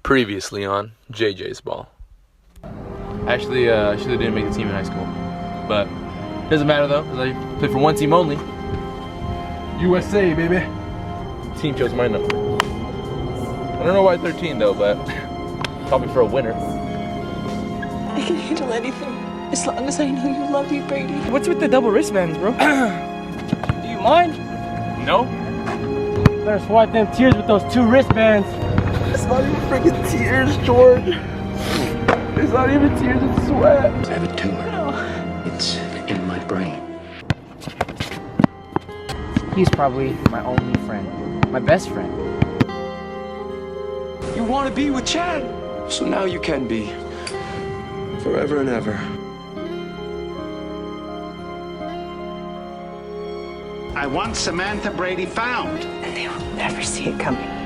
Previously on JJ's Ball. Actually, I should have didn't make the team in high school, but it doesn't matter though, because I played for one team only. USA, baby. Team chose my number. I don't know why 13 though, but probably for a winner. I can handle anything as long as I know you love me, Brady. What's with the double wristbands, bro? Do you mind? No? Better swipe them tears with those 2 wristbands. It's not even freaking tears, George. It's not even tears, it's sweat. I have a tumor. It's in my brain. He's probably my only friend. My best friend. You want to be with Chad, so now you can be. Forever and ever. I want Samantha Brady found. And they will never see it coming.